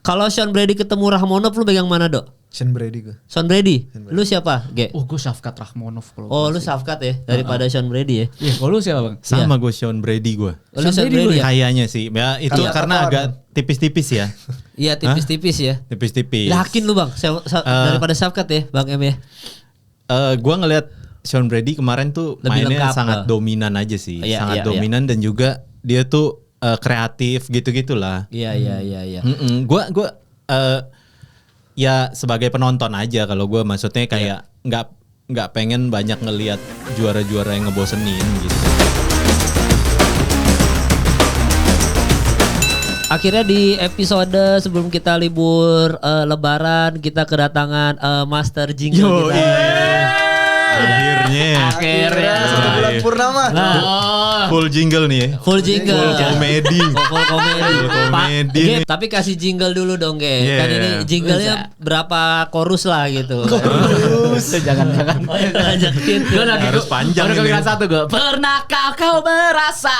Kalau Sean Brady ketemu Rahmonov lu pegang mana, Dok? Sean Brady gue. Sean Brady. Lu siapa, Ge? Gue Shafkat Rahmonov kalau. Oh, lu Shafkat ya daripada Sean Brady ya. Iya, kalau lu siapa, Bang? Sama gue Sean Brady gue. Lu Sean Brady ya? Kayaknya sih. Ya itu karena agak tipis-tipis ya. Iya, tipis-tipis ya. Tipis-tipis. Yakin lu, Bang? Daripada Shafkat ya, Bang M ya? Gue ngelihat Sean Brady kemarin tuh Lebih mainnya lengkap, sangat dominan aja sih. Iya, sangat iya, dominan dan juga dia tuh kreatif gitu-gitulah. Iya. Gue ya sebagai penonton aja kalau gue maksudnya kayak nggak pengen banyak ngelihat juara-juara yang ngebosenin gitu. Akhirnya di episode sebelum kita libur Lebaran kita kedatangan Master Jingle kita. Akhirnya. Satu bulan purnama. Full jingle nih ya. Full jingle. Full komedi. Full komedi. Full komedi Ge, tapi kasih jingle dulu dong, Ge. Yeah. Kan ini jinglenya berapa chorus lah gitu. Jangan. Harus panjang Baru ini. kepikiran satu gue. Pernahkah kau merasa?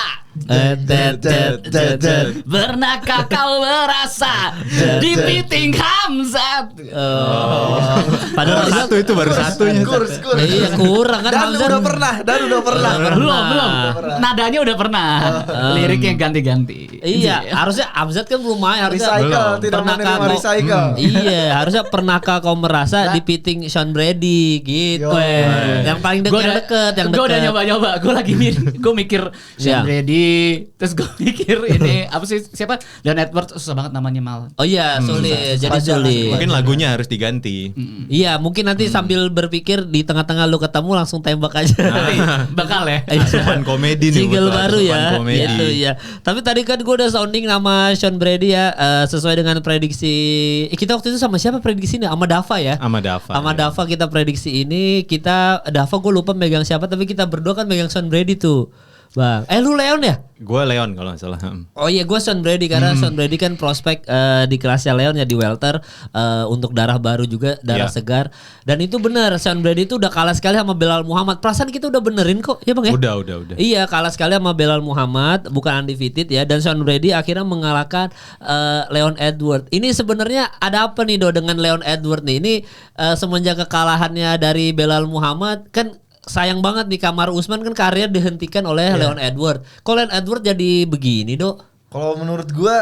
Pernahkah kau merasa di piting Hamzat? Padahal Satu itu baru satunya. Kurs. iya kurang kan Dan Hamzat. udah pernah. Belum. Nadanya udah pernah. Liriknya ganti-ganti. Iya, harusnya Hamzat kan belum main, harusnya Recycle, tidak pernahkah menerima kau- recycle. Iya, harusnya pernahkah kau merasa di piting Sean Brady gitu. Yo. Yang paling deket, yang Gue udah deket. nyoba-nyoba. Gue lagi gue mikir Iya. Sean Brady. Terus gue mikir ini apa sih siapa? Leon Edwards susah banget namanya mal. Oh iya, sulit. Jadi Panjang, sulit. Mungkin lagunya harus diganti. Iya, mungkin nanti sambil berpikir di tengah-tengah lu ketemu langsung tembak aja. Bakal ya. Asupan komedi nih. Jingle buat baru asupan ya. komedi. Gitu ya. Tapi tadi kan gue udah sounding nama Sean Brady ya, sesuai dengan prediksi. Kita waktu itu sama siapa prediksinya? Sama Dava ya. Sama Dava. Sama Dava kita prediksi ini. Dava gue lupa megang siapa, tapi kita berdua kan megang Sean Brady tuh. Bang, lu Leon ya? Gue Leon kalau nggak salah. Oh iya, gue Sean Brady karena Sean Brady kan prospek di kelasnya Leon ya di welter, untuk darah baru juga, darah Iya. segar. Dan itu benar, Sean Brady itu udah kalah sekali sama Belal Muhammad. Perasaan kita udah benerin kok, ya Bang ya? Udah. Iya, kalah sekali sama Belal Muhammad, bukan undefeated ya. Dan Sean Brady akhirnya mengalahkan Leon Edwards. Ini sebenarnya ada apa nih dengan Leon Edwards nih? Ini semenjak kekalahannya dari Belal Muhammad kan. Sayang banget nih Kamar Usman kan karir dihentikan oleh Leon Edwards. Kok Leon Edwards jadi begini, Dok? Kalau menurut gua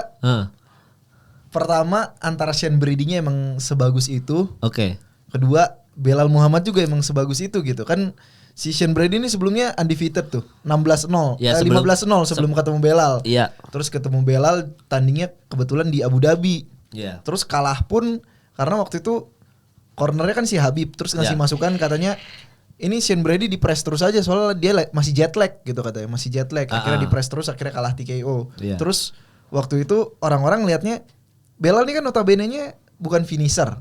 pertama antara Sean Brady-nya emang sebagus itu. Oke. Kedua Belal Muhammad juga emang sebagus itu gitu kan. Si Sean Brady ini sebelumnya undefeated tuh 16-0, Ya, 15-0 sebelum ketemu Belal. Iya. Terus ketemu Belal tandingnya kebetulan di Abu Dhabi. Iya. Terus kalah pun karena waktu itu cornernya kan si Habib terus ngasih Ya. masukan katanya ini Sean Brady di press terus aja soalnya dia masih jet lag gitu katanya, masih jet lag. Akhirnya di press terus akhirnya kalah TKO. Iya. Terus waktu itu orang-orang liatnya Belal ini kan notabene-nya bukan finisher.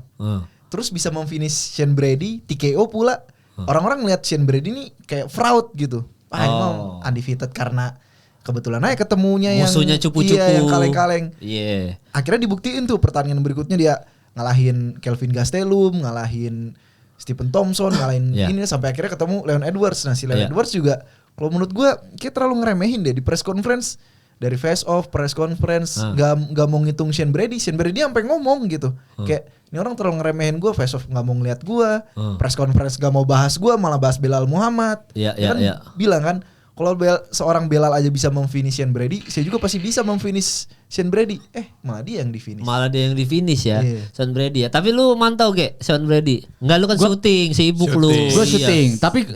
Terus bisa memfinish Sean Brady TKO pula. Orang-orang lihat Sean Brady ini kayak fraud gitu. Emang undefeated karena kebetulan aja ketemunya Musuhnya yang cupu-cupu. iya, yang kaleng-kaleng. Iya. Akhirnya dibuktiin tuh pertandingan berikutnya dia ngalahin Kelvin Gastelum, ngalahin Stephen Thompson, ngalahin Yeah. ini sampai akhirnya ketemu Leon Edwards. Nah si Leon Yeah. Edwards juga kalau menurut gua kayak terlalu ngeremehin deh di press conference. Dari face off, press conference, gak mau ngitung Sean Brady sampai ngomong gitu. Kayak ini orang terlalu ngeremehin gua, face off gak mau ngeliat gua, press conference gak mau bahas gua, malah bahas Belal Muhammad. Iya, Dia iya, kan iya. bilang kan kalau seorang Belal aja bisa memfinish Sean Brady, saya juga pasti bisa memfinish Sean Brady. Malah dia yang di finish. Malah dia yang di finish ya, Iya. Sean Brady ya. Tapi lu mantau ke Sean Brady? Enggak, lu kan syuting, sibuk lu. Gue Iya. syuting,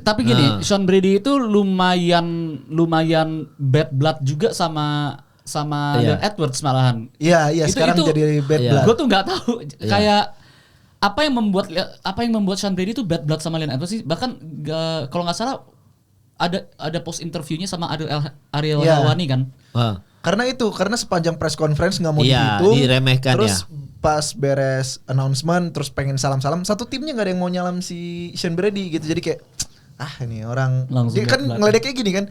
tapi gini, Sean Brady itu lumayan bad blood juga sama Iya. Leon Edwards malahan. Iya, sekarang jadi bad Iya. blood. Gue tuh nggak tahu kayak apa yang membuat Sean Brady itu bad blood sama Leon Edwards sih. Bahkan kalau nggak salah ada post interviewnya sama Ariel Iya. Helwani kan. Karena sepanjang press conference nggak mau Iya, dihitung, diremehkan terus ya. pas beres announcement, terus pengen salam-salam, satu timnya nggak ada yang mau nyalam si Sean Brady gitu, jadi kayak ini orang, Langsung dia kan belak-belak. ngeledeknya gini kan,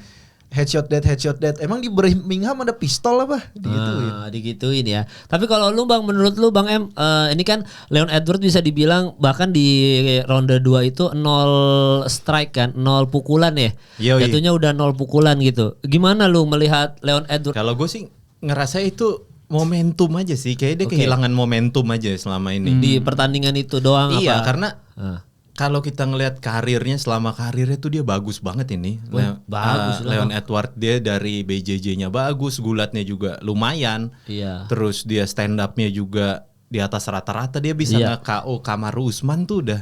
headshot dead, emang di Birmingham ada pistol apa? Digituin. Digituin ya. Tapi kalau lu Bang, menurut lu Bang M, ini kan Leon Edwards bisa dibilang bahkan di ronde 2 itu 0 strike kan, 0 pukulan ya. Yoi. Jatuhnya udah 0 pukulan gitu. Gimana lu melihat Leon Edwards? Kalau gue sih ngerasa itu momentum aja sih, kayak dia kehilangan momentum aja selama ini. Di pertandingan itu doang Iya, apa? karena kalau kita ngelihat karirnya selama karirnya tuh dia bagus banget ini. Bagus lah. Leon Edwards dia dari BJJ-nya bagus, gulatnya juga lumayan. Iya. Terus dia stand up-nya juga di atas rata-rata, dia bisa nge-KO Kamaru Usman tuh udah.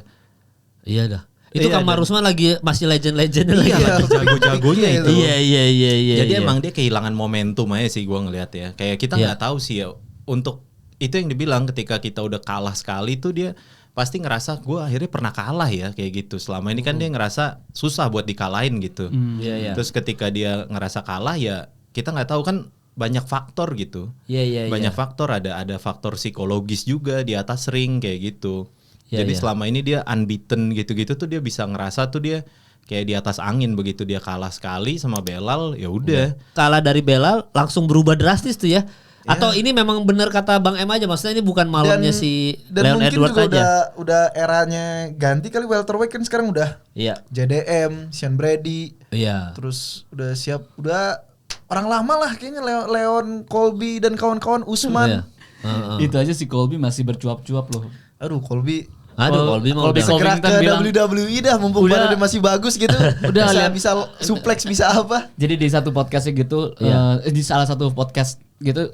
Iya dah. Itu Iya, Kamaru Usman lagi masih legend-legendnya lagi. Iya, lagi jago-jagonya itu. Iya. Jadi emang dia kehilangan momentum aja sih gua ngelihat ya. Kayak kita nggak tahu sih ya, untuk itu yang dibilang ketika kita udah kalah sekali tuh dia pasti ngerasa gue akhirnya pernah kalah ya kayak gitu. Selama ini kan dia ngerasa susah buat dikalahin gitu. Iya. Terus ketika dia ngerasa kalah ya kita nggak tahu kan banyak faktor gitu. Iya. Banyak faktor, ada faktor psikologis juga di atas ring kayak gitu. Jadi selama ini dia unbeaten gitu-gitu tuh dia bisa ngerasa tuh dia kayak di atas angin, begitu dia kalah sekali sama Belal ya udah. Kalah dari Belal langsung berubah drastis tuh ya. Atau ini memang benar kata Bang M aja, maksudnya ini bukan malamnya si dan Leon mungkin Edwards juga aja. udah eranya ganti kali, welterweight kan sekarang udah Iya. JDM, Sean Brady, Iya. terus udah siap, udah orang lama lah kayaknya, Leon Colby dan kawan-kawan, Usman. Iya. Itu aja si Colby masih bercuap-cuap loh. Aduh, Colby Colby mah Colby udah. segera ke bilang, WWE dah, mumpung udah- badannya masih bagus gitu. Udah bisa suplex, bisa apa. Jadi di satu podcastnya gitu, di salah satu podcast gitu,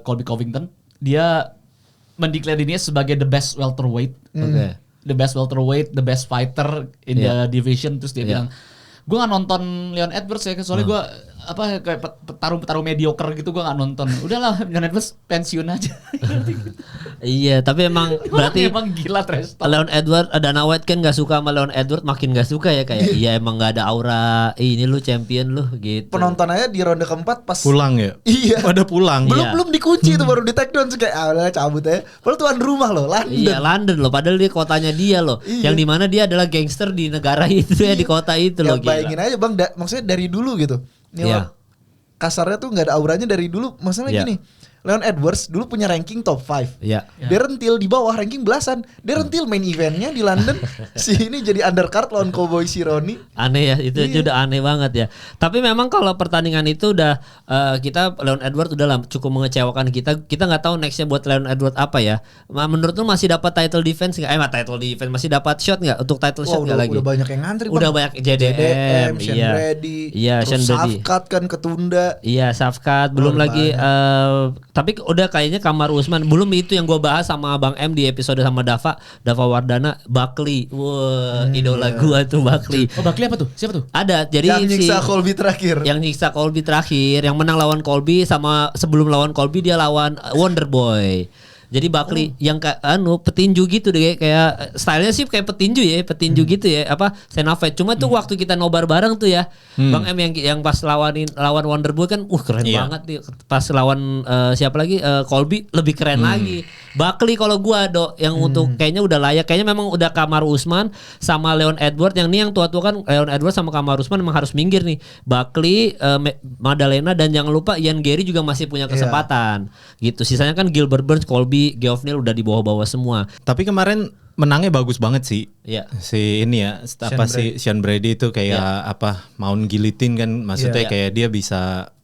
Colby Covington, dia mendeklar dirinya sebagai the best welterweight, Oke. the best welterweight, the best fighter in the division. Terus dia bilang, gue nggak nonton Leon Edwards ya, soalnya gue kayak petarung mediocre gitu, gue nggak nonton. Udahlah, Leon Edwards pensiun aja. Iya, tapi emang berarti emang gila trash talk. Leon Edwards, Dana White kan gak suka sama Leon Edwards, makin gak suka ya kayak iya emang gak ada aura, ini lu champion lu gitu. Penonton aja di ronde keempat pas Pulang ya? Iya. Pada pulang. Iya. belum dikunci itu baru di take down, kayak udah cabut aja. Padahal tuan rumah loh, London. Iya London loh, padahal dia kotanya dia loh, yang dimana dia adalah gangster di negara itu ya, di kota itu Ya loh. Gila. bayangin aja Bang, maksudnya dari dulu gitu. Ini Iya. orang kasarnya tuh nggak ada auranya dari dulu. Masalahnya Iya. gini, Leon Edwards dulu punya ranking top 5. Iya. Dia rentil di bawah ranking belasan. Dia rentil main eventnya di London. Si ini jadi undercard lawan Cowboy Cerrone. Aneh ya, itu aja udah aneh banget ya. Tapi memang kalau pertandingan itu udah kita Leon Edwards udah lah cukup mengecewakan kita. Kita nggak tahu nextnya buat Leon Edwards apa ya. Menurut lu masih dapat title defense nggak? Title defense masih dapat shot nggak untuk title shot nggak lagi? Udah banyak yang ngantri Bang. Udah banyak JDM, Sean iya. Brady, Iya, Sean terus Brady. Safkat kan ketunda. Iya, Safkat belum lagi tapi udah kayaknya Kamaru Usman belum, itu yang gue bahas sama Bang M di episode sama Dava Wardana, Buckley. Wah, idola gue tuh Buckley. Oh, Buckley apa tuh? Siapa tuh? Ada, jadi Yang nyiksa Colby terakhir. yang nyiksa Colby terakhir, yang menang lawan Colby, sama sebelum lawan Colby dia lawan Wonder Boy. Jadi Buckley yang kayak petinju gitu deh, kayak stylenya sih kayak petinju gitu ya, apa stand up fight. Cuma tuh waktu kita nobar bareng tuh ya, Bang M yang pas lawan Wonder Boy kan keren banget nih. Pas lawan siapa lagi, Colby lebih keren lagi. Buckley kalau gua yang untuk kayaknya udah layak, kayaknya memang udah Kamaru Usman sama Leon Edwards yang nih yang tua-tua kan, Leon Edwards sama Kamaru Usman memang harus minggir nih. Buckley, Madalena, dan jangan lupa Ian Gary juga masih punya kesempatan. Gitu. Sisanya kan Gilbert Burns, Colby, Geoff Neal udah di bawah-bawah semua. Tapi kemarin menangnya bagus banget sih. Iya. Si ini ya, Sean Brady itu kayak Mount Guillotine kan, maksudnya kayak dia bisa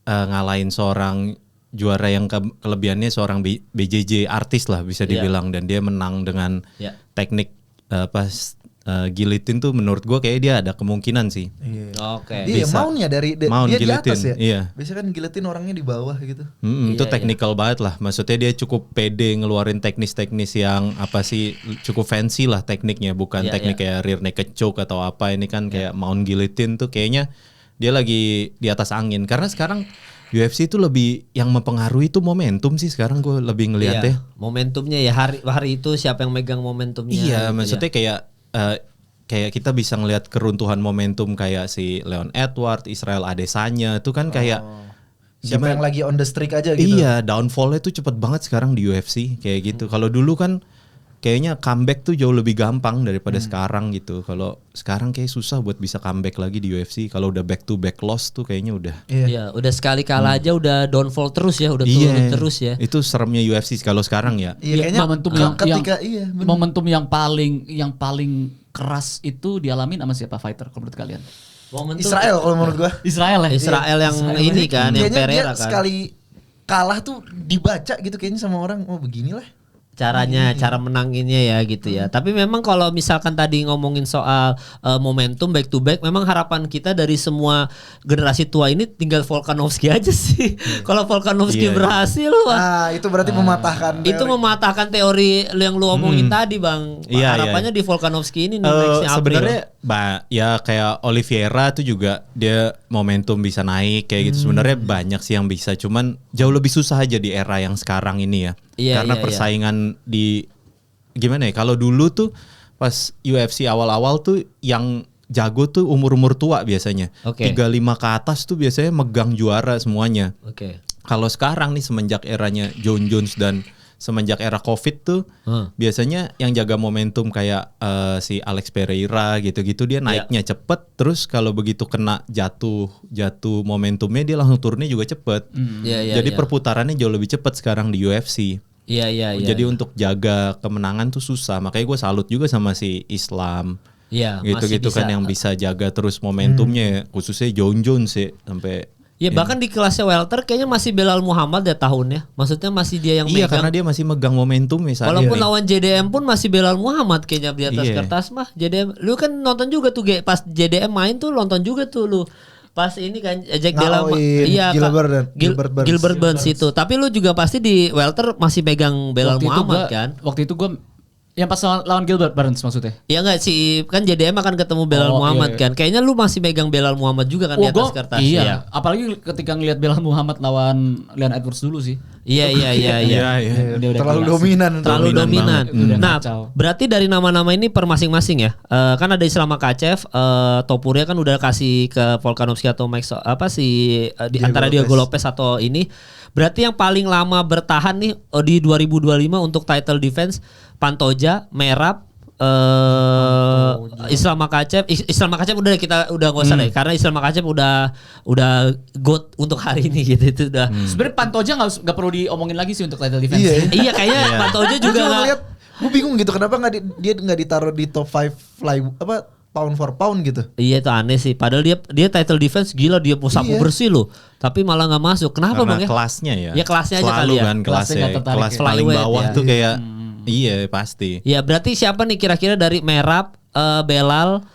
ngalahin seorang juara yang kelebihannya seorang BJJ artis lah bisa dibilang, dan dia menang dengan teknik guillotine tuh menurut gua kayak dia ada kemungkinan sih. Oke. Iya, Bisa. mountnya dari Mount dia di guillotine, atas ya. iya. Biasanya kan guillotine orangnya di bawah gitu. Itu technical banget lah. Maksudnya dia cukup pede ngeluarin teknis-teknis yang cukup fancy lah tekniknya, bukan teknik kayak rear naked choke atau apa. Ini kan kayak Mount Guillotine tuh kayaknya dia lagi di atas angin. Karena sekarang UFC itu lebih yang mempengaruhi itu momentum sih sekarang gue lebih ngeliatnya. Momentumnya ya, hari itu siapa yang megang momentumnya. Iya, gitu maksudnya kayak kita bisa ngelihat keruntuhan momentum kayak si Leon Edwards, Israel Adesanya itu kan kayak Siapa yang lagi on the streak aja gitu. Iya, downfall-nya tuh cepet banget sekarang di UFC kayak gitu. Kalau dulu kan kayaknya comeback tuh jauh lebih gampang daripada sekarang gitu. Kalau sekarang kayak susah buat bisa comeback lagi di UFC. Kalau udah back to back loss tuh kayaknya udah. Iya, udah sekali kalah aja udah downfall terus ya, udah turun terus ya. Itu seremnya UFC kalau sekarang ya. Iya, kayaknya momentum bener. momentum yang paling keras itu dialamin sama siapa fighter kalau menurut kalian? Momentum Israel kalau menurut gua. Israel ya. Israel yang ini kan, yang Kayaknya dia Pereira kan. sekali kalah tuh dibaca gitu kayaknya sama orang. Oh beginilah caranya, cara menanginnya ya gitu ya. Tapi memang kalau misalkan tadi ngomongin soal momentum back to back, memang harapan kita dari semua generasi tua ini tinggal Volkanovski aja sih. Kalau Volkanovski berhasil, wah. itu berarti mematahkan Itu mematahkan teori yang lu omongin tadi, Bang. Harapannya di Volkanovski ini nih nextnya April. Sebenarnya ya kayak Oliveira tuh juga dia momentum bisa naik kayak gitu. Sebenarnya banyak sih yang bisa, cuman jauh lebih susah aja di era yang sekarang ini ya. Karena persaingan di gimana ya? Kalau dulu tuh pas UFC awal-awal tuh yang jago tuh umur-umur tua biasanya. 35 ke atas tuh biasanya megang juara semuanya. Kalau sekarang nih semenjak eranya Jon Jones dan semenjak era Covid tuh biasanya yang jaga momentum kayak si Alex Pereira gitu-gitu dia naiknya cepet, terus kalau begitu kena jatuh momentumnya dia langsung turunnya juga cepet. Jadi perputarannya jauh lebih cepet sekarang di UFC. Jadi untuk jaga kemenangan tuh susah. Makanya gue salut juga sama si Islam. Gitu-gitu kan yang bisa jaga terus momentumnya, khususnya Jon Jones sih sampai. Bahkan di kelasnya welter kayaknya masih Belal Muhammad ya tahunnya. Maksudnya masih dia yang megang. Karena dia masih megang momentum misalnya. Walaupun lawan JDM pun masih Belal Muhammad kayaknya di atas kertas mah. JDM, lu kan nonton juga tuh pas JDM main tuh nonton juga tuh lu. Pas ini kan Jack Della Gilbert Burns itu. Tapi lu juga pasti di welter masih pegang Belal Muhammad kan? Waktu itu gue yang pas lawan Gilbert Burns maksudnya? Ya enggak sih, kan JDM akan ketemu Belal Muhammad kan. Kayaknya lu masih megang Belal Muhammad juga kan di atas kertas. Iya. Apalagi ketika ngelihat Belal Muhammad lawan Leon Edwards dulu sih. Iya. Terlalu dominan. Nah, berarti dari nama-nama ini per masing-masing ya. Kan ada Islam Makhachev, Topuria kan udah kasih ke Volkanovski atau Max antara Diego Lopez atau ini. Berarti yang paling lama bertahan nih di 2025 untuk title defense Pantoja, Merab, Islam Makhachev udah kita udah nggak usah deh karena Islam Makhachev udah goat untuk hari ini gitu itu udah. Sebenarnya Pantoja nggak perlu diomongin lagi sih untuk title defense. Iya kayaknya Pantoja juga ngeliat. Gue bingung gitu kenapa dia nggak ditaruh di top 5 pound for pound gitu. Iya itu aneh sih. Padahal dia title defense gila, dia sapu bersih loh. Tapi malah nggak masuk. Kenapa karena Bang ya? Kelasnya ya. Ya kelasnya aja kali ya. Kan kelasnya kelas paling bawah tuh kayak iya pasti. Ya berarti siapa nih kira-kira dari Merab, Belal,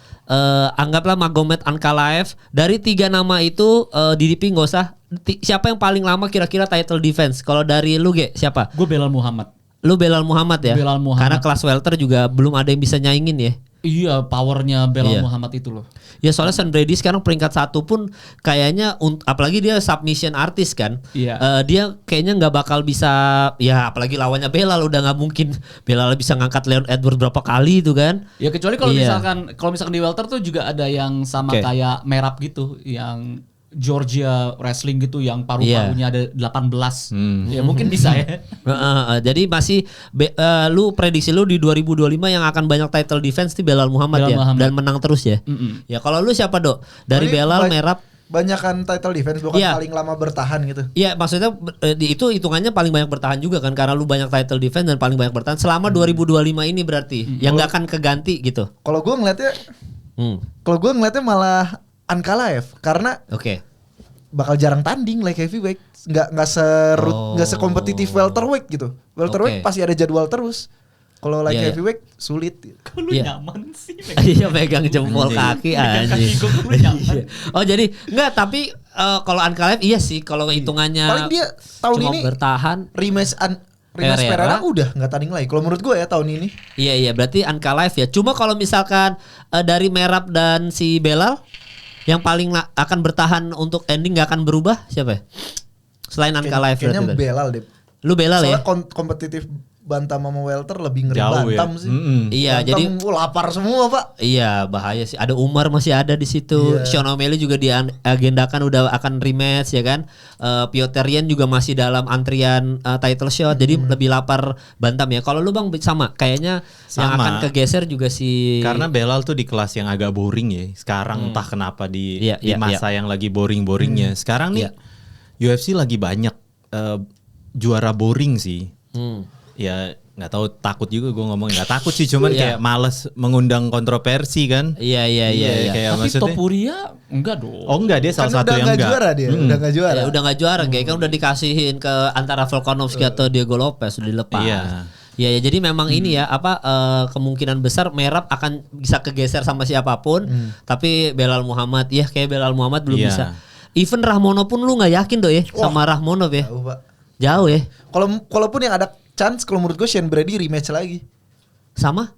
anggaplah Magomed Ankalaev. Dari 3 nama itu DDP nggak usah. Siapa yang paling lama kira-kira title defense? Kalau dari lu siapa? Gue Belal Muhammad. Lu Belal Muhammad ya? Belal Muhammad. Karena kelas welter juga belum ada yang bisa nyaingin ya. Iya, powernya Belal Muhammad itu loh. Ya soalnya Sean Brady sekarang peringkat 1 pun kayaknya apalagi dia submission artist kan. Dia kayaknya nggak bakal bisa, ya apalagi lawannya Belal udah nggak mungkin Belal bisa ngangkat Leon Edwards berapa kali itu kan. Ya kecuali kalau misalkan di welter tuh juga ada yang sama kayak Merab gitu, yang Georgia Wrestling gitu yang paru-parunya ada 18. Ya mungkin bisa ya. Jadi masih lu prediksi lu di 2025 yang akan banyak title defense di Belal Muhammad dan menang terus ya. Ya kalau lu siapa Dok? Dari Belal, Merab, banyakan title defense bukan paling lama bertahan gitu. Iya, maksudnya itu hitungannya paling banyak bertahan juga kan karena lu banyak title defense dan paling banyak bertahan selama 2025 ini berarti yang nggak akan keganti gitu. Kalau gue ngeliatnya malah Ankalaev karena bakal jarang tanding like heavyweight, nggak sekompetitif welterweight gitu. Welterweight pasti ada jadwal terus. Kalau like heavyweight sulit. Kok lu nyaman sih? Iya pegang jempol kaki anjing. Oh jadi enggak, tapi kalau Ankalaev iya sih kalau hitungannya paling dia tahun ini bertahan. Rematch Pereira udah nggak tanding lagi. Kalau menurut gue ya tahun ini. Iya berarti Ankalaev ya. Cuma kalau misalkan dari Merab dan si Belal yang paling akan bertahan untuk ending nggak akan berubah siapa ya? Selain Ankalaev berarti. Kayaknya Belal deh. Lu Belal ya? Soalnya kompetitif bantam sama welter lebih ngeri jauh bantam ya. sih. Iya, bantam, jadi lapar semua Pak. Iya bahaya sih. Ada Umar masih ada di situ. Sean O'Malley juga diagendakan udah akan rematch ya kan. Piotr Yan juga masih dalam antrian title shot. Jadi lebih lapar bantam ya. Kalau lu Bang sama kayaknya yang akan kegeser juga si. Karena Belal tuh di kelas yang agak boring ya. Sekarang entah kenapa di masa yang lagi boring-boringnya. Sekarang nih UFC lagi banyak juara boring sih. Ya nggak tahu takut juga gue ngomong nggak takut sih cuman kayak males mengundang kontroversi kan. Iya. Kayak Tapi maksudnya, Topuria enggak dong. oh enggak dia salah satu yang udah enggak. juara dia, udah nggak juara. Ya, udah nggak juara, kayak kan udah dikasihin ke antara Volkanovski atau Diego Lopez udah dilepas. Iya, ya, jadi memang ini ya kemungkinan besar Merab akan bisa kegeser sama siapapun, tapi Belal Muhammad kayak Belal Muhammad belum bisa. Even Rahmonov pun lu nggak yakin ya sama Rahmonov ya. Jauh, Pak. Jauh ya. Kalaupun yang ada chance kalau menurut gue Shane Brady rematch lagi Sama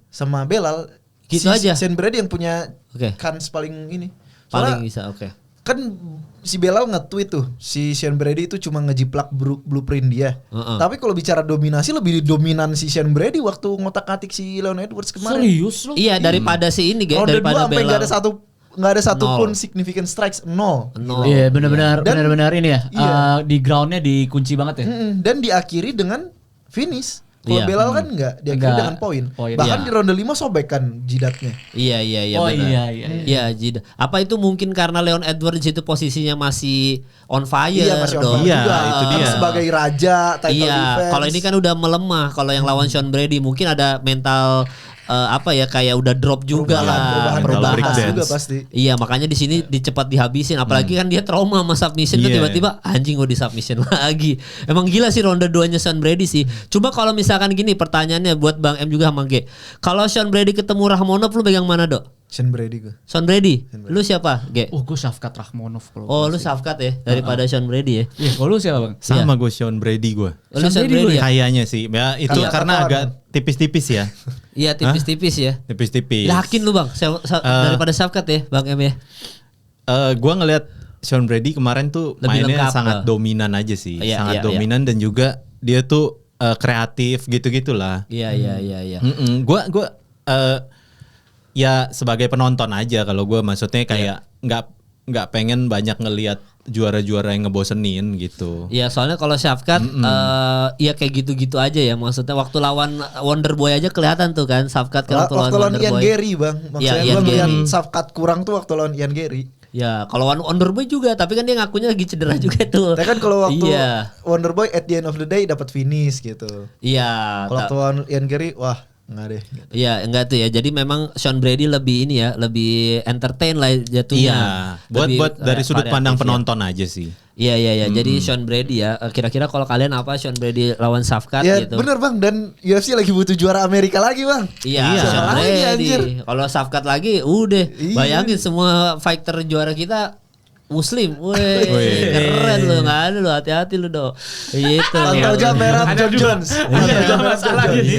Belal. Gitu aja. Shane Brady yang punya Oke. kans paling ini. Paling Soalnya bisa, oke. kan si Belal nge-tweet tuh si Shane Brady itu cuma ngejiplak blueprint dia. Tapi kalau bicara dominasi lebih dominan si Shane Brady waktu ngotak-atik si Leon Edwards kemarin. Serius lu? Iya, daripada si ini Ronde daripada 2 sampai Belal. nggak ada satu Nol. pun significant strikes, 0. Iya benar-benar Dan- benar-benar ini ya. Iya. Di groundnya dikunci banget ya. Dan diakhiri dengan finish. Kalau Iya. Belal kan enggak, diakhiri Enggak. dengan poin. Poin, Bahkan iya. di ronde 5 sobek kan jidatnya. Iya Oh benar. iya. Iya, Jida. Apa itu mungkin karena Leon Edwards itu posisinya masih on fire Iya masih on dong? fire Iya, juga. itu dia. Sebagai raja title Iya, defense. kalau ini kan udah melemah. Kalau yang lawan Sean Brady mungkin ada mental kayak udah drop juga lah, perubahan breakdance. juga pasti. Iya, makanya di sini dicepat dihabisin. Apalagi kan dia trauma sama submission tuh Iya. tiba-tiba anjing gue di submission lagi. Emang gila sih ronde 2-nya Sean Brady sih. Coba kalau misalkan gini pertanyaannya buat Bang M juga sama G. Kalau Sean Brady ketemu Rahmonov lu pegang mana, Dok? Sean Brady gue. Sean Brady. Lu siapa, G? Oh gue Shafkat Rahmonov kalau. Oh, lu Safkat ya daripada Sean Brady ya. Iya, kalau lu siapa Bang? Sama gue Sean Brady gue. Oh, lu Sean Brady Brady ya? Kayaknya sih. Ya itu Kayak karena Qatar. agak tipis-tipis ya. Iya, tipis-tipis ya. Tipis-tipis. Yakin lu Bang daripada Safkat ya, Bang M ya? Gue ngelihat Sean Brady kemarin tuh Lebih mainnya lengkap, sangat dominan aja sih. Iya, Sangat iya, dominan dan juga dia tuh kreatif gitu-gitulah. Iya. Gue ya sebagai penonton aja kalau gue maksudnya kayak nggak pengen banyak ngelihat juara-juara yang ngebosenin gitu. Iya, soalnya kalau Safkat ya kayak gitu-gitu aja ya. Maksudnya waktu lawan Wonderboy aja kelihatan tuh kan Safkat kan Waktu lawan Ian Wonderboy. Gary bang. Maksudnya Iya, gue Ian ngeliat Gary. Safkat kurang tuh waktu lawan Ian Gary. Ya, kalau lawan Wonderboy juga, tapi kan dia ngakunya lagi cedera juga tuh. Tapi kan kalau waktu Iya. Wonderboy at the end of the day dapat finish gitu. Iya. Kalau waktu lawan Ian Gary wah nggak deh. Iya, enggak tuh ya. Jadi memang Sean Brady lebih ini ya, lebih entertain lah jatuhnya. Iya, buat Lebih, dari sudut variatif pandang ya. penonton aja sih. Iya. Jadi Sean Brady ya. Kira-kira kalau kalian apa Sean Brady lawan Safkat Ya gitu? bener bang, dan UFC lagi butuh juara Amerika lagi bang. Iya, Iya. Sean Lagi, Brady. anjir. Kalau Safkat lagi, udah. Iya. Bayangin semua fighter juara kita Muslim. Weh, Wih. keren lu, nggak ada lu, hati-hati lu dong. Gitu. Pantau jam merah Ada John juga. Jones. Ada Pantau juga jam merah masalah John Jones. gini.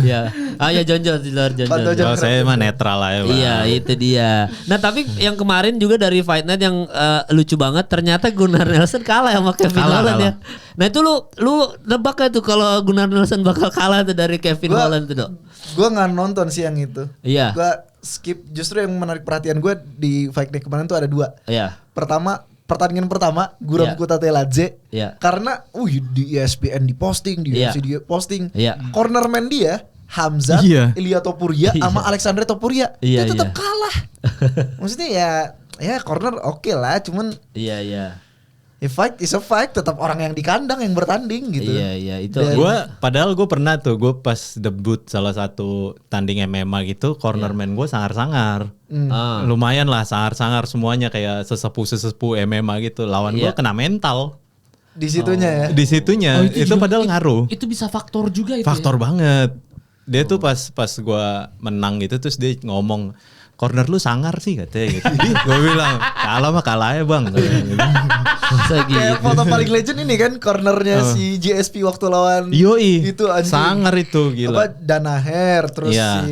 Iya. Ya John Jones di luar John Pantau Jones. jam Kalau saya mah netral lah ya. Bang. Iya, itu dia. Nah, tapi yang kemarin juga dari Fight Night yang lucu banget, ternyata Gunnar Nelson kalah sama Kevin Kalah, Holland ya. kalah. Nah, itu lu nebak gak tuh kalau Gunnar Nelson bakal kalah tuh dari Kevin Holland tuh, Dok? Gue nggak nonton sih yang itu. Iya. Gue skip. Justru yang menarik perhatian gue di Fight Night kemarin tuh ada 2. Iya. Pertandingan pertama Guram Iya. Kutateladze. Iya. Karena di ESPN diposting, di Iya. UFC di posting. Iya. Cornerman dia Hamzat, Iya. Ilya Topuria Iya. sama Alexandre Topuria. Iya, Dia tetap iya. kalah. Maksudnya ya corner oke lah, cuman Iya. fight is a fight, tetap orang yang di kandang yang bertanding gitu. Iya, itu. Dan- Padahal gue pernah tuh, gue pas debut salah satu tanding MMA gitu, cornerman gue sangar-sangar. Ah. Lumayan lah sangar-sangar semuanya kayak sesepuh MMA gitu. Lawan gue Iya. kena mental. Di situnya ya. Di situnya Oh, itu juga- padahal ngaruh. Itu bisa faktor juga itu. Faktor banget. Dia tuh pas gue menang gitu terus dia ngomong, corner lu sangar sih katanya gitu. Gue bilang kalah mah kalah ya bang. Masa gitu. Kayak foto paling legend ini kan cornernya si GSP waktu lawan Yoi, itu anjing. sangar itu gila. Apa Danaher terus Iya.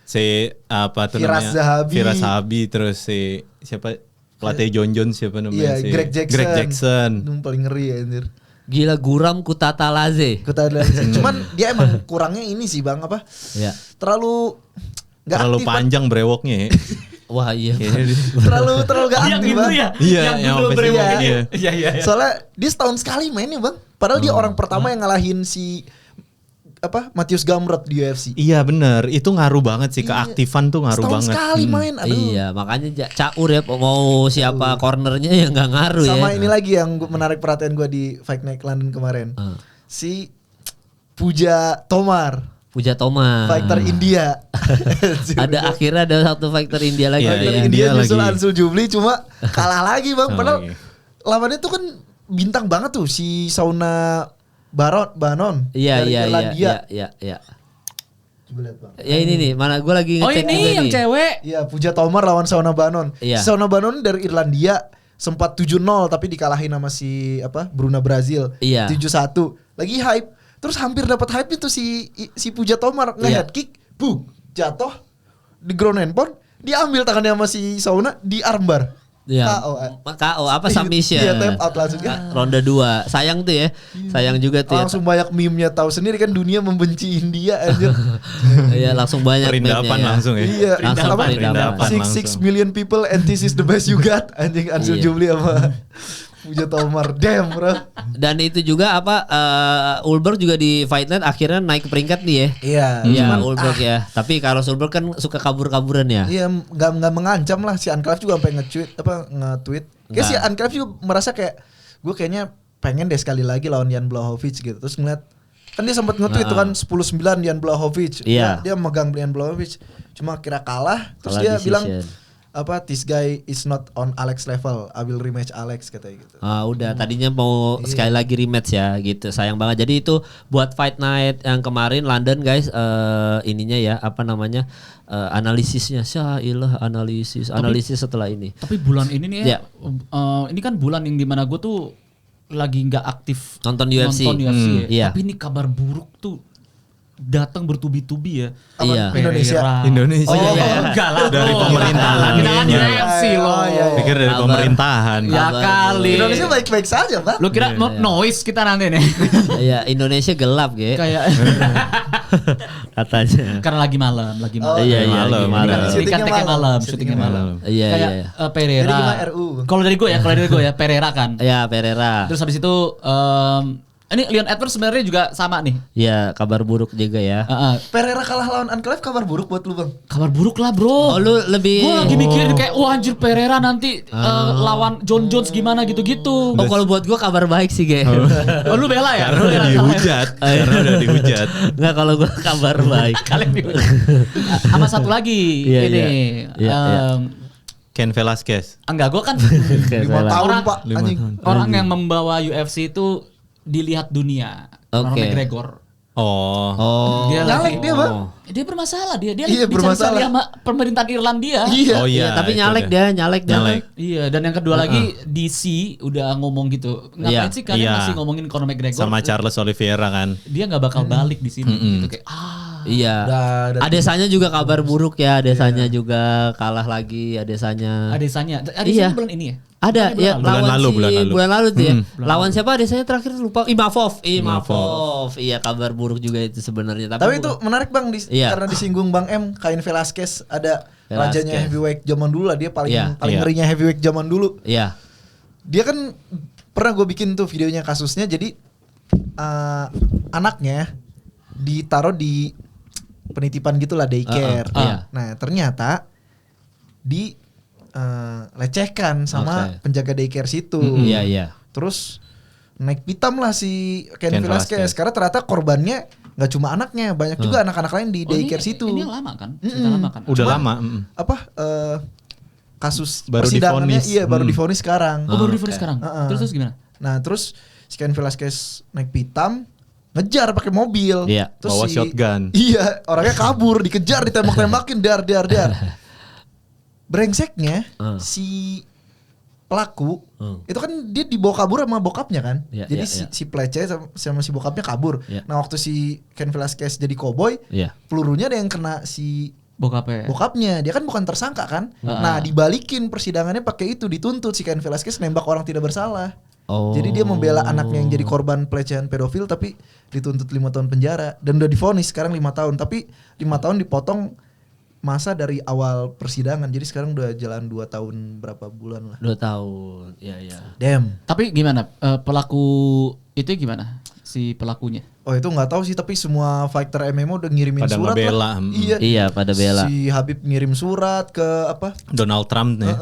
si apa tuh Firas namanya? Zahabi. Firas Zahabi terus si siapa pelatih John Jones siapa namanya iya si Greg Jackson. Greg Jackson. Itu paling ngeri ya anjir. Gila Guram Kutateladze. Cuman dia emang kurangnya ini sih Bang apa? Iya. Terlalu nggak Terlalu aktif, Bang. panjang brewoknya ya. Wah, iya. Kayaknya dia- terlalu gak Yang aktif itu Bang. ya. Iya, yang yang dulu sampai brewok sini, ini. iya. Iya. Soalnya dia setahun sekali mainnya Bang. Padahal dia orang pertama yang ngalahin si Matthews Gamrot di UFC. Iya bener, itu ngaruh banget sih, keaktifan tuh ngaruh Setahun banget. sekali main. Aduh. Iya, makanya caur ya mau siapa cornernya yang nggak ngaruh ya. Sama ini lagi yang menarik perhatian gue di Fight Night London kemarin. Si Puja Tomar. Puja Tomar. Fighter India. Ada akhirnya ada satu fighter India lagi. Iya, Fighter iya. India India nyusul lagi. Ansul Jubli cuma kalah lagi bang. Padahal lagi. lawannya tuh kan bintang banget tuh si Sauna Banon. Iya dari iya Irlandia. iya. Coba lihat bang. Ya ini nih, mana gue lagi Oh ngecek ini juga yang nih. cewek. Iya, Puja Tomar lawan Sauna Banon. Iya. Sauna Banon dari Irlandia sempat 7-0 tapi dikalahin sama si Bruna Brazil. Iya. 7-1. Lagi hype. Terus hampir dapat hype itu si Puja Tomar nge-head kick, jatuh di ground and pound, diambil tangannya sama si Sauna di armbar. Iya. KO. KO apa submission? Iya, tap out langsung. Ronde 2. Sayang tuh ya. Sayang juga tuh ya. Langsung banyak meme-nya, tahu sendiri kan dunia membenci India anjir. Iya, langsung banyak Perindapan meme-nya ya. langsung ya. Iya, Langsung apa? perindapan. 6 million people and this is the best you got. Anjing Ansul Iya. Jubli sama Puja Tomar. Damn, bro. Dan itu juga Ulberg juga di Fight Night akhirnya naik ke peringkat nih ya. Iya, Iya, cuman, Ulberg ya. Tapi Carlos Ulberg kan suka kabur-kaburan ya. Iya, nggak mengancam lah si Anclave juga sampai nge-tweet. Kayak si Anclave juga merasa kayak gue kayaknya pengen deh sekali lagi lawan Jan Blachowicz gitu. Terus ngeliat kan dia sempat nge-tweet tuh kan 10-9 Jan Blachowicz. Iya. Dia megang Jan Blachowicz. Cuma kira kalah. Terus Kalah dia decision. bilang this guy is not on Alex level. I will rematch Alex katanya gitu. Udah tadinya mau sekali lagi rematch ya gitu. Sayang banget. Jadi itu buat Fight Night yang kemarin London guys, ininya ya apa namanya? Analisisnya Syailah analisis setelah ini. Tapi bulan ini nih Ya. ini kan bulan yang dimana gue tuh lagi nggak aktif Nonton UFC. ya. Iya. Tapi ini kabar buruk tuh datang bertubi-tubi ya. Iya. Indonesia. Indonesia. Oh iya, iya. enggak lah. Dari bro. pemerintahan. Kita kan Iya. UFC loh. Oh, iya, iya. Pikir dari Kabar. pemerintahan. Ya kali. Indonesia baik-baik saja, Pak. Lu kira mau noise kita nanti nih? Iya, Indonesia gelap ge. Kayak Katanya. karena lagi malam. Oh, Iya, iya, malam. lagi malam. Ini kan tag-nya malam, syutingnya Syutingnya malam. Iya, Kayak iya. Pereira. Jadi gimana RU? Kalau dari gue ya, Pereira kan. Ya, Pereira. Terus habis itu ini Leon Edwards sebenarnya juga sama nih. Ya, kabar buruk juga ya. Pereira kalah lawan Anclave, kabar buruk buat lu, Bang. Kabar buruk lah bro. Oh, lu lebih Gue lagi mikirin kayak wah anjir Pereira nanti lawan John Jones gimana gitu-gitu. Oh, kalau buat gua kabar baik sih, Ge. Oh, lu bela ya? Karena udah dihujat. Karena udah dihujat. Enggak, kalau gua kabar baik. Kalian dihujat. Sama satu lagi Iya, ini. iya. Iya. Ken Velasquez. Enggak, gue kan 5 tahun, Orang- Pak. Anjing. orang yang membawa UFC itu dilihat dunia. Conor Oke. McGregor. Oh. Oh. Dia Nyalek lagi- dia, Bang. Dia bermasalah dia Iya, bermasalah bermasalah. sama pemerintahan Irlandia. Iya. Oh Iya, iya. tapi itu nyalek dia. dia. Nyalek. Iya, dan yang kedua lagi DC udah ngomong gitu. Ngapain Iya. sih kalian Iya. masih ngomongin Conor McGregor? Sama Charles Oliveira kan. Dia nggak bakal balik di sini gitu kayak Iya. Udah. Adesanya juga kabar buruk ya, Adesanya juga kalah lagi, Adesanya. Adesanya Iya. bulan ini ya? Ada ya Bulan lalu. bulan lalu tuh ya. Lawan siapa Adesanya terakhir lupa. Imavov. Iya, kabar buruk juga itu sebenarnya. Tapi itu menarik Bang Iya. karena disinggung Bang M, Cain Velasquez ada Velasquez. rajanya heavyweight zaman dulu lah, dia paling Iya. paling Iya. ngerinya heavyweight zaman dulu. Iya. Dia kan pernah gue bikin tuh videonya kasusnya, jadi anaknya ditaruh di penitipan gitulah daycare. Iya. Nah ternyata di lecehkan sama Oke. penjaga daycare situ. Iya, iya. Terus naik pitam lah si Cain Cain Velasquez Velasquez. karena ternyata korbannya nggak cuma anaknya, banyak juga anak-anak lain di Oh, daycare ini, situ. Ini yang lama kan? Cerita lama kan? Udah Cuma- lama. Apa kasus Baru persidangannya divonis. baru divonis sekarang. Oh, baru divonis sekarang. Terus gimana? Nah terus si Cain Velasquez naik pitam, ngejar pakai mobil. Iya. Terus Bawa shotgun. Iya, orangnya kabur, dikejar, ditembak-tembakin, dar. Brengseknya si pelaku itu kan dia dibawa kabur sama bokapnya kan. Iya, Jadi iya, si pelece sama si bokapnya kabur. Iya. Nah waktu si Cain Velasquez jadi cowboy, Iya. pelurunya ada yang kena si Bokapnya. bokapnya. Dia kan bukan tersangka kan. Nah dibalikin persidangannya pakai itu, dituntut si Cain Velasquez nembak orang tidak bersalah. Oh. Jadi dia membela anaknya yang jadi korban pelecehan pedofil tapi dituntut 5 tahun penjara dan udah divonis sekarang 5 tahun, tapi 5 tahun dipotong masa dari awal persidangan. Jadi sekarang udah jalan 2 tahun berapa bulan lah. 2 tahun. Iya, iya. Damn. Tapi gimana? Pelaku itu gimana? Si pelakunya? Oh itu nggak tahu sih, tapi semua fighter MMA udah ngirimin Pada surat ngebela, lah. Iya. Iya, pada bela. Si Habib ngirim surat ke apa? Donald Trump nih.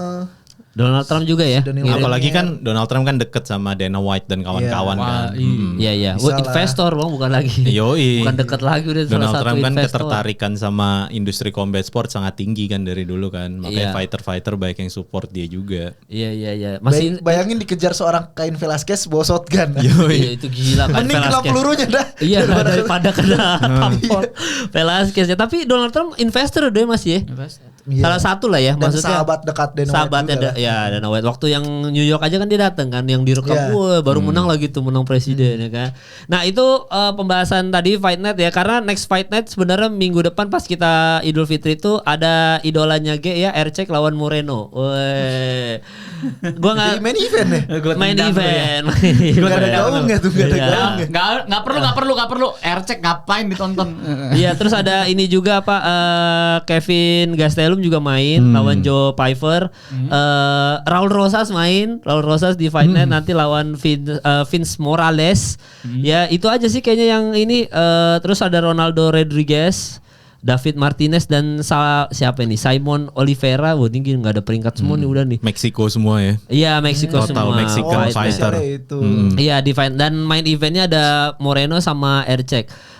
Donald Trump juga ya. Daniel Ngirim. Apalagi kan Donald Trump kan deket sama Dana White dan kawan-kawan kan. Iya. Bisa lah. Investor bang, bukan lagi. Yoi. Bukan deket lagi udah salah Donald satu Trump kan investor. ketertarikan sama industri combat sport sangat tinggi kan dari dulu kan. Makanya Iya. fighter-fighter banyak yang support dia juga. Iya. Masih Bayangin dikejar seorang Cain Velasquez bawa shotgun. Iya, itu gila kan. Mending kena Velasquez. pelurunya dah. Iya daripada kena tampol Velasquez ya. Tapi Donald Trump investor udah masih ya. Iya. Salah satu lah ya, Dan maksudnya sahabat dekat Dana White sahabatnya juga lah. ya Dana White. Waktu yang New York aja kan dia datang kan, yang direkam, Iya. wah baru menang lagi tuh, menang presiden ya kan. Nah itu pembahasan tadi Fight Night ya, karena next Fight Night sebenarnya minggu depan pas kita Idul Fitri itu ada idolanya G ya, Ercek lawan Moreno. Weh, gua nggak Jadi main event nih. main event. Gak ada gaungnya tuh, gak ada Iya. gaungnya. Nggak perlu. Ercek ngapain ditonton? Iya, terus ada ini juga Pak, Kevin Gastelum juga main lawan Joe Pfeiffer. Raul Rosas main, Raul Rosas di Fight Night nanti lawan Vince Morales. Ya itu aja sih kayaknya yang ini. Terus ada Ronaldo Rodriguez, David Martinez dan siapa ini? Simon Oliveira. Wah, tinggi nggak ada peringkat semua nih udah nih. Meksiko semua ya. Iya, Meksiko Total semua. Mexican Fight Night. fighter. spesialnya itu. Iya di fight, dan main eventnya ada Moreno sama Ercek.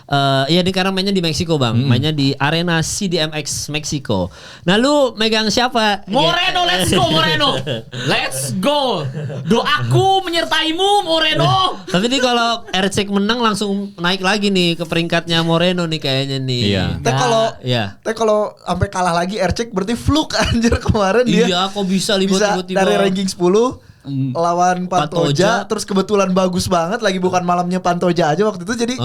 Iya di karena mainnya di Meksiko bang, mainnya di arena CDMX Meksiko. Nah lu megang siapa? Moreno, let's go Moreno. Let's go. Doaku menyertaimu Moreno. Tapi nih kalau Ercek menang langsung naik lagi nih ke peringkatnya Moreno nih kayaknya nih. Iya. Tapi kalau sampai kalah lagi Ercek berarti fluke anjir kemarin dia. Iya kok bisa Bisa tiba-tiba dari ranking 10 lawan Pantoja. Pantoja, terus kebetulan bagus banget lagi bukan malamnya Pantoja aja waktu itu, jadi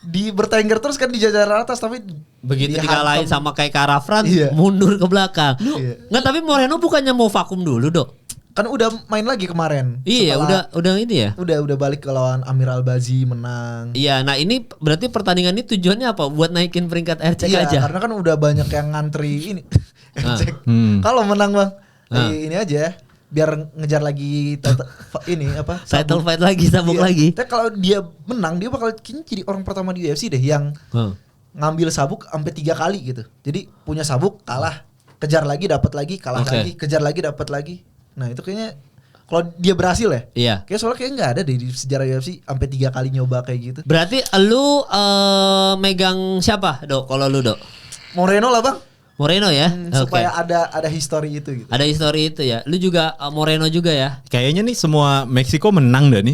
di bertengger terus kan di jajaran atas, tapi begitu dihantam. dikalahin sama kayak Karafran Iya. mundur ke belakang. Iya. Nggak, tapi Moreno bukannya mau vakum dulu dok? Kan udah main lagi kemarin. Iya udah ini ya. Udah balik ke lawan Amir Albazi, menang. Iya, nah ini berarti pertandingan ini tujuannya apa? Buat naikin peringkat Ercek Iya, aja. karena kan udah banyak yang ngantri ini. Cek. Hmm. Kalau menang bang, ini aja biar ngejar lagi ini apa? Title sabuk. fight lagi, sabuk Iya. lagi. Tapi kalau dia menang, dia bakal kayaknya jadi orang pertama di UFC deh yang ngambil sabuk sampai 3 kali gitu. Jadi punya sabuk, kalah, kejar lagi, dapat lagi, kalah Oke. lagi, kejar lagi, dapat lagi. Nah itu kayaknya kalau dia berhasil ya. Iya. Kayak soalnya kayak nggak ada deh di sejarah UFC sampai 3 kali nyoba kayak gitu. Berarti lu megang siapa, Dok? Kalau lu, Dok? Moreno lah bang. Moreno ya? Oke. Supaya ada history itu gitu. Ada history itu ya. Lu juga Moreno juga ya? Kayaknya nih semua Meksiko menang dah nih.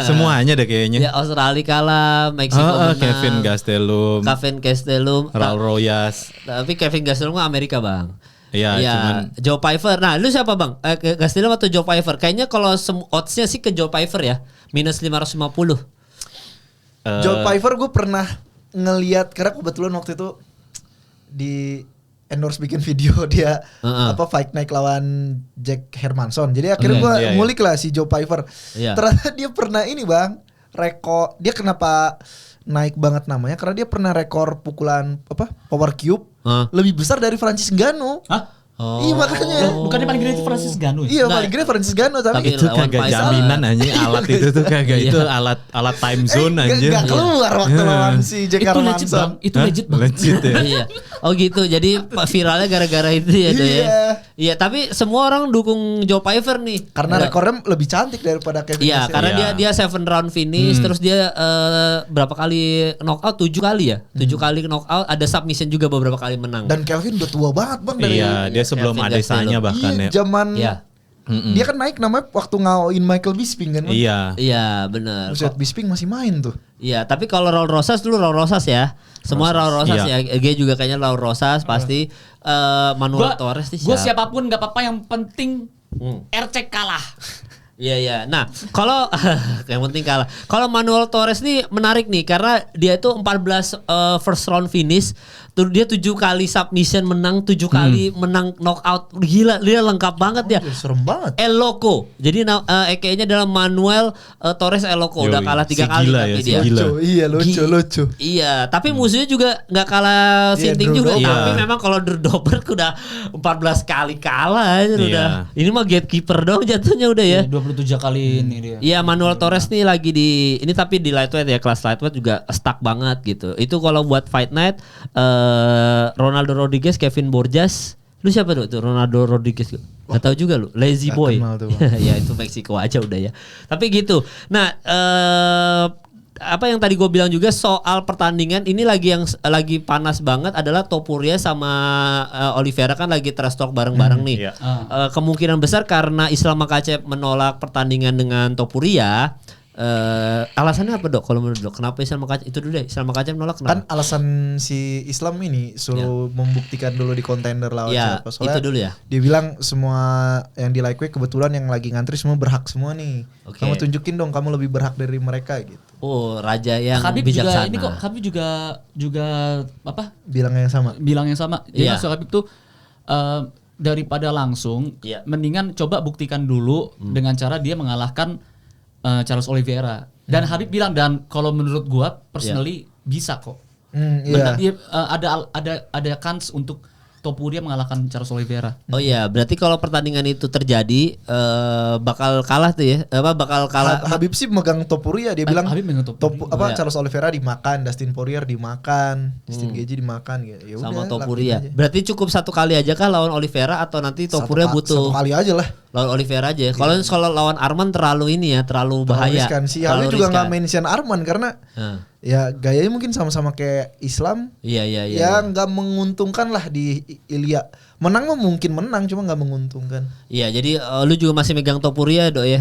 Semuanya deh kayaknya. Ya Australia kalah, Meksiko menang. Kevin Gastelum, Kevin Gastelum. Raul Rojas. Tapi Kevin Gastelum kan Amerika, Bang. Iya, cuman Joe Pfeiffer. Nah, lu siapa, Bang? Gastelum atau Joe Pfeiffer? Kayaknya kalau odds-nya sih ke Joe Pfeiffer ya. Minus 550. Joe Pfeiffer gue pernah ngeliat karena kebetulan waktu itu di endorse bikin video dia Fight Night lawan Jack Hermanson. Jadi akhirnya gue Iya, ngulik lah si Joe Pfeiffer. Iya. Ternyata dia pernah ini bang, rekor dia kenapa naik banget namanya karena dia pernah rekor pukulan power cube lebih besar dari Francis Ngannou. Hah? Iya makanya. Bukannya paling gede itu Francis Ngannou ya? Iya Nah, paling gede Francis Ngannou tapi itu lawan kagak Faisal. jaminan aja alat itu tuh kagak itu alat time zone aja. Gak keluar waktu lawan si Jack Itu legit Hermanson. bang. Itu legit bang. Legit ya. Iya. Oh gitu. Jadi viralnya gara-gara itu ya, Dok ya. Iya. Iya, tapi semua orang dukung Joe Pfeiffer nih. Karena rekornya lebih cantik daripada Kevin Iya, Gastelum. karena Iya. dia 7 round finish, terus dia berapa kali knockout? 7 kali ya. 7 kali knockout, ada submission juga beberapa kali menang. Dan Kelvin udah tua banget bang dari Iya, dia sebelum Kevin Adesanya Gastelum. bahkan iya, ya. zaman Iya. dia kan naik namanya waktu ngawain Michael Bisping kan. Bang? Iya. Iya, benar. Buset, Bisping masih main tuh. Iya, tapi kalau Raul Rosas dulu Raul Rosas ya. Semua Raul Rosas Iya. ya. G juga kayaknya Raul Rosas pasti. Manuel Torres nih Gue siapa? siapapun gak apa-apa, yang penting Ercek kalah. Iya iya. Nah, kalau yang penting kalah. Kalau Manuel Torres nih menarik nih karena dia itu 14 first round finish, tuh dia 7 kali submission menang, 7 kali menang knockout. Gila, dia lengkap banget ya. Serem banget. El Loco. Jadi EKE-nya adalah Manuel Torres El Loco. Udah Yoi, kalah 3 si kali gila tapi ya, si dia. gila. Iya lucu. Iya, tapi musuhnya juga nggak kalah Iya, sinting Drew juga. Dober. Tapi Iya. memang kalau Drew Dober udah 14 kali kalah aja Iya. udah. Ini mah gatekeeper dong jatuhnya udah ya. 27 kali ini dia. Iya, Manuel Torres nih lagi di ini tapi di lightweight ya, kelas lightweight juga stuck banget gitu. Itu kalau buat fight night Ronaldo Rodriguez, Kevin Borjas, Lu siapa tuh Ronaldo Rodriguez? Gak tahu juga lu. Lazy Gak boy. kenal tuh, Bang. Ya itu Meksiko aja udah ya. Tapi gitu. Nah, apa yang tadi gue bilang juga soal pertandingan ini lagi panas banget adalah Topuria sama Oliveira kan lagi trash talk bareng-bareng nih. Iya. Kemungkinan besar karena Islam Makhachev menolak pertandingan dengan Topuria. Alasannya apa Dok? Kalau menurut Dok, kenapa Islam Makhachev itu dulu deh? Islam Makhachev menolak Kan kenapa? alasan si Islam ini suruh membuktikan dulu di kontender lawan Ya, siapa. Soalnya itu dulu ya. dia bilang semua yang di Lightweight kebetulan yang lagi ngantri semua berhak semua nih. Oke. Kamu tunjukin dong kamu lebih berhak dari mereka gitu. Oh, raja yang Khabib bijaksana. juga ini kok Khabib juga apa? Bilang yang sama. Bilang yang sama. Jadi Iya. maksud Khabib tuh daripada langsung Iya. mendingan coba buktikan dulu dengan cara dia mengalahkan Charles Oliveira. Dan Khabib bilang dan kalau menurut gua personally bisa kok. Iya. Dia, ada kans untuk Topuria mengalahkan Charles Oliveira. Oh iya, berarti kalau pertandingan itu terjadi bakal kalah tuh ya. Bakal kalah. Habib sih megang Topuria, dia bilang Habib megang Topuria. Iya. Charles Oliveira dimakan, Dustin Poirier dimakan, Justin Gaethje dimakan gitu. Ya Sama udah, Topuria. lakuin aja. Berarti cukup satu kali aja kah lawan Oliveira atau nanti Topuria Satu butuh kali aja lah. lawan Oliveira aja. Kalau lawan Arman terlalu ini ya, terlalu bahaya. Riskan. Si Terlalu Habib juga nggak riskan. mention Arman karena Nah, ya gayanya mungkin sama-sama kayak Islam. Iya. Ya nggak menguntungkan lah di Ilya. Menang mah mungkin menang, cuma nggak menguntungkan. Iya, jadi lu juga masih megang Topuria Dok ya.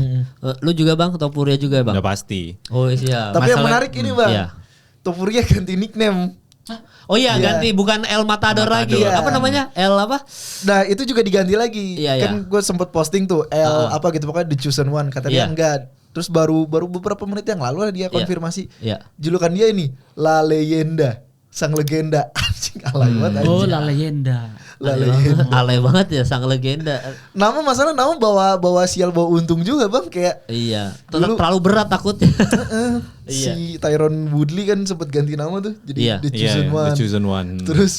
Lu juga Bang, Topuria juga Bang. Udah pasti. Oh iya. Tapi yang Masalah- menarik ini bang, Iya. Topuria ganti nickname. Oh iya, Iya. ganti bukan El Matador lagi. Iya. Apa namanya? El apa? Nah itu juga diganti lagi. Iya, Kan iya. gue sempet posting tuh apa gitu pokoknya The Chosen One. Kata dia Iya. enggak. Terus baru beberapa menit yang lalu dia Iya. konfirmasi. Iya. Julukan dia ini La Leyenda, sang legenda. Anjing alay banget anjing. Oh, La Leyenda. La Aneh Leyenda. banget, aneh banget ya sang legenda. Nama bawa sial bawa untung juga bang, kayak Iya. Dulu- Terlalu berat takutnya. Iya. si Tyrone Woodley kan sempet ganti nama tuh jadi Iya. The Chosen Iya, One. The Chosen One. Terus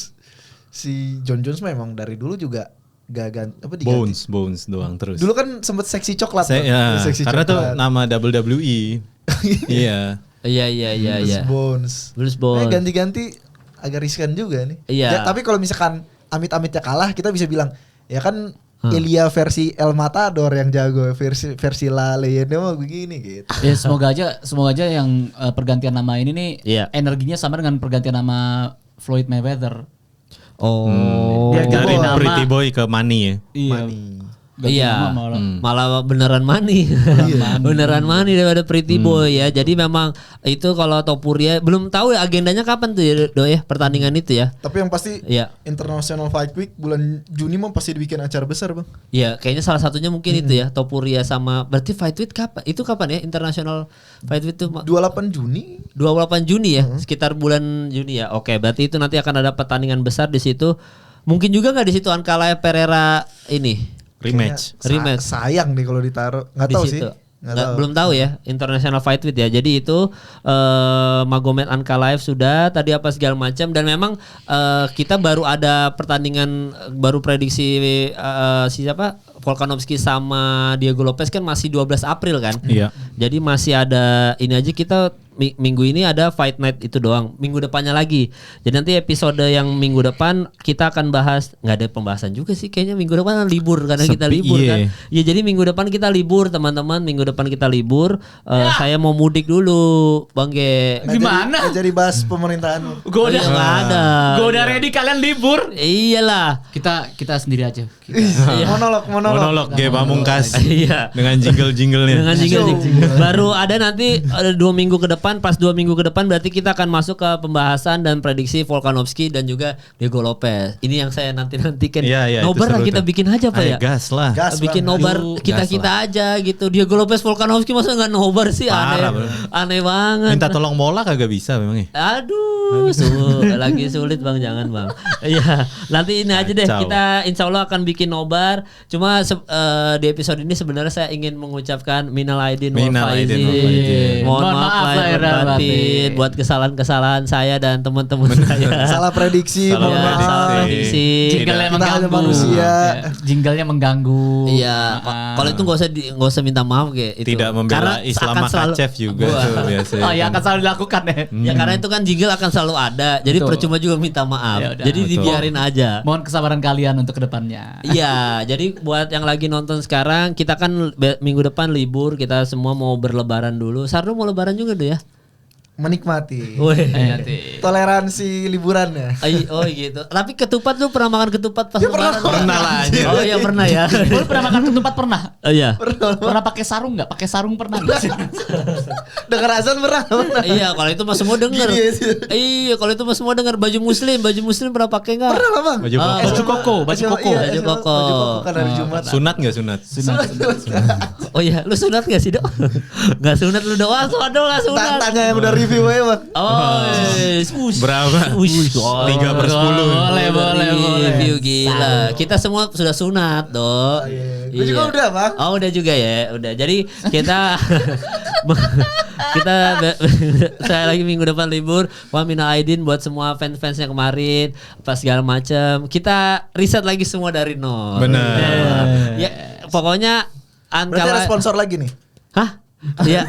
si John Jones memang dari dulu juga gak ganti apa diganti. Bones doang terus. Dulu kan sempet seksi coklat. Bang. Ya, Seksi karena tuh coklat. nama WWE. Iya. Iya. Bones. Bruce Bones. Ganti-ganti agak riskan juga nih. Iya. Ya, tapi kalau misalkan amit-amitnya kalah, kita bisa bilang ya kan Ilya versi El Matador yang jago, versi La Leyenda mah begini gitu. Ya semoga aja yang pergantian nama ini nih Iya. energinya sama dengan pergantian nama Floyd Mayweather. Oh. Dia ganti Dari nama. Pretty Boy ke Money ya. Money. Ganti Iya, nama malah. malah beneran money, beneran money daripada Pretty Boy ya. Jadi memang itu kalau Topuria belum tahu ya agendanya kapan tuh ya Do ya pertandingan itu ya. Tapi yang pasti Iya, International Fight Week bulan Juni mah pasti dibikin acara besar bang. iya kayaknya salah satunya mungkin itu ya Topuria sama berarti Fight Week kapan? Itu kapan ya International Fight Week itu 28 Juni. 28 Juni ya, sekitar bulan Juni ya. Oke, berarti itu nanti akan ada pertandingan besar di situ. Mungkin juga nggak di situ Ankalaev Pereira ini. Rematch. Kayaknya Rematch. sayang nih kalau ditaruh. Nggak Di tahu sih. situ. Nggak tahu. Belum tahu ya International Fight Week ya. Jadi itu Magomed Ankalaev sudah tadi apa segala macam dan memang kita baru ada pertandingan baru prediksi si siapa Volkanovski sama Diego Lopez kan masih 12 April kan. Iya. Jadi masih ada ini aja kita minggu ini ada Fight Night itu doang. Minggu depannya lagi. Jadi nanti episode yang minggu depan kita akan bahas nggak ada pembahasan juga sih kayaknya minggu depan kan libur karena kita Sepi, libur kan. iya. Ya jadi minggu depan kita libur teman-teman. Minggu depan kita libur. Saya mau mudik dulu, Bang Ge. Gimana? Nggak jadi bahas pemerintahan. Gue Oh, iya, udah nggak ada. Gue udah ready kalian libur. Iyalah. Kita sendiri aja. Monolog. G Pamungkas. Iya. Dengan jingle-jinglenya. Dengan jingle. Baru ada nanti ada 2 minggu ke depan. Pas 2 minggu ke depan berarti kita akan masuk ke pembahasan dan prediksi Volkanovski dan juga Diego Lopez. Ini yang saya nantikan. Iya, itu Nobar lah seru kita tuh. bikin aja Pak Ayo, ya. gas lah. Gas, Bikin Bang. nobar Aduh, kita aja gitu. Diego Lopez Volkanovski masa nggak nobar sih Parah, bro. aneh banget. Minta tolong mola kagak bisa memang ya. Aduh, lagi sulit Bang, jangan Bang. Iya, nanti ini aja deh Kacau. kita insya Allah akan bikin nobar. Cuma di episode ini sebenarnya saya ingin mengucapkan minal aidin wal Minal aidin wal faizin. faizin. Mohon maaf lahir batin buat kesalahan-kesalahan saya dan teman-teman saya. Salah prediksi, Salah mohon maaf. Salah prediksi. Jingle-nya Kita hanya mengganggu. manusia. Jingle-nya mengganggu. Iya, kalau itu nggak usah minta maaf kayak itu. Tidak membela Islam akan selalu- Makachev juga Wah. tuh biasanya. Oh ya akan selalu dilakukan ya. Ya karena itu kan jingle akan selalu ada. Jadi Betul. percuma juga minta maaf. Ya udah. Jadi Betul. dibiarin aja. Mohon kesabaran kalian untuk kedepannya. Iya, jadi buat yang lagi nonton sekarang, kita kan minggu depan libur, kita semua mau berlebaran dulu. Sardo mau lebaran juga tuh ya? Menikmati. Wih. Nanti. Toleransi liburannya. Oh gitu. Tapi ketupat lu pernah makan ketupat pas lebaran? Pernah lah, anjir. Oh iya pernah ya. Lu pernah makan ketupat pernah? Oh iya. Pernah pakai sarung nggak? Pakai sarung pernah nggak? Dengar azan pernah? Iya, kalau itu mah semua denger. Gini ya sih. Iya, kalau itu mah semua denger. Baju muslim pernah pakai enggak? Pernah lah bang. Baju koko. Baju koko, baju koko. Iya, Baju koko. Baju koko kan hari Jumat. Sunat gak sunat? Oh iya, lu sunat gak sih, Dok? Gak sunat lu doang, sodo gak sunat. Tanya yang udah review aja bang. Oh, Berapa? Ush, 3/10. Boleh. Review gila. Kita semua sudah sunat, Dok. Gue juga udah bang. Oh, udah juga ya. Udah. Jadi kita saya lagi minggu depan libur. Wah, minal aidin buat semua fans-fansnya kemarin, pas segala macam. Kita riset lagi semua dari nol. Benar. Ya, pokoknya Berarti ada sponsor lagi nih. Hah? Iya.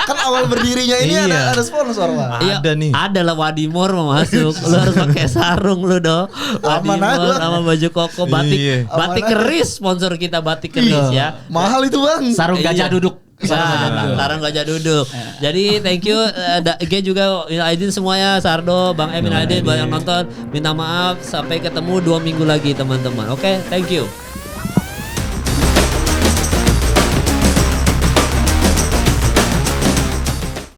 Kan awal berdirinya ini Iya. ada sponsor bang. Iya, Ada nih. Ada lah Wadimor mau masuk. Lu harus pakai sarung lu dong. Aman Wadimor aja. sama baju koko batik. Iya. Batik Aman aja. keris sponsor kita batik keris ya. Mahal itu bang. Sarung gajah Iya. duduk. Sarung gajah duduk. Jadi thank you Ge juga minal aidin semuanya, Sardo, Bang Emin Aidin, buat yang nonton. Minta maaf, sampai ketemu 2 minggu lagi teman-teman. Oke, thank you.